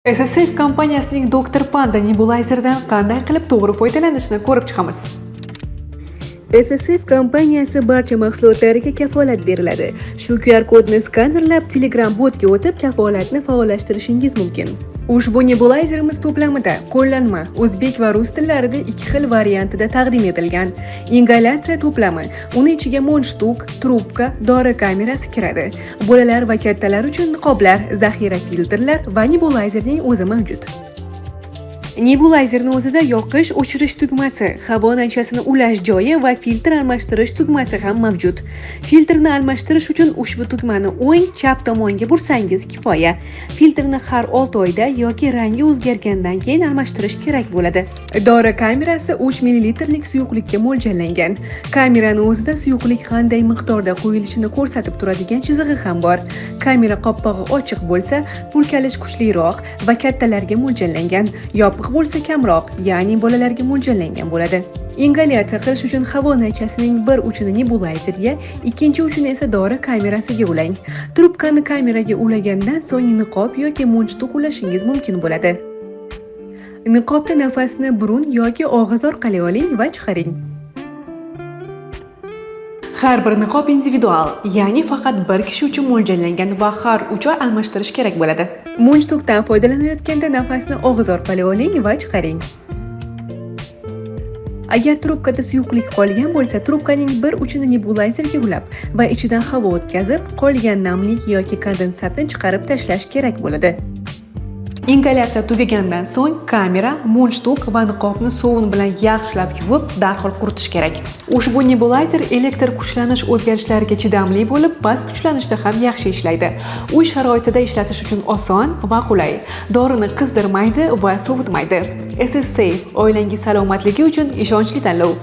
SSF kompaniyasining Dr. Panda nebulizerdan qanday qilib to'g'ri foydalanishni ko'rib chiqamiz. SSF kompaniyasi barcha mahsulotlariga kafolat beriladi. Shu QR kodni skanerlab Telegram botga o'tib kafolatni faollashtirishingiz mumkin. Ushbu nebulizerimiz to'plamida qo'llanma o'zbek va rus tillarida ikki xil variantida taqdim etilgan. Ingalyatsiya to'plami, uni ichiga munchtuk, trubka, dori kamerasi kiradi. Bolalar va kattalar uchun niqoblar, zaxira filtrlar va nebulizerning o'zi mavjud. Nebulizerning o'zida yoqish, o'chirish tugmasi, havo nachasini ulash joyi va filtr almashtirish tugmasi ham mavjud. Filtrni almashtirish uchun ushbu tugmani o'ng chap tomonga bursangiz kifoya. Filtrni har 6 oyda yoki rangi o'zgargandan keyin almashtirish kerak bo'ladi. Dori kamerasi 3 ml suyuqlikka mo'ljallangan. Kameraning o'zida suyuqlik qanday miqdorda qo'yilishini ko'rsatib turadigan chizig'i ham bor. Kamera qoppog'i ochiq bo'lsa, purkalish kuchliroq va kattalarga mo'ljallangan. Yopiq bo'lsa kamroq, ya'ni bolalarga mo'ljallangan bo'ladi. Ingalyatsiya qilish uchun havo nachasining bir uchini nebulizerga, ikkinchi uchini esa dori kamerasiga ulang. Trubkani kameraga ulagandan so'ng niqob yoki munchtuk ulashingiz mumkin bo'ladi. Niqobda nafasni burun yoki og'iz orqali oling va chiqaring. Har bir niqob individual, ya'ni faqat bir kishi uchun mo'ljallangan va har 3 oy almashtirish kerak bo'ladi. Munchtukdan foydalanayotganda nafasni og'iz orqali oling va chiqaring. Agar trubkada suyuqlik qolgan bo'lsa, trubkaning bir uchini nebulizerga ulab va ichidan havo o'tkazib, qolgan namlik yoki kondensatni chiqarib tashlash kerak bo'ladi. Ingalyatsiya tugagandan so'ng kamera, munchtuk va niqobni sovun bilan yaxshilab yuvib, darhol quritish kerak. Ushbu nebulizer elektr kuchlanish o'zgarishlariga chidamli bo'lib, past kuchlanishda ham yaxshi ishlaydi. Uy sharoitida ishlatish uchun oson va qulay. Dorini qizdirmaydi va sovutmaydi. SSF oilangiz salomatligi uchun ishonchli tanlov.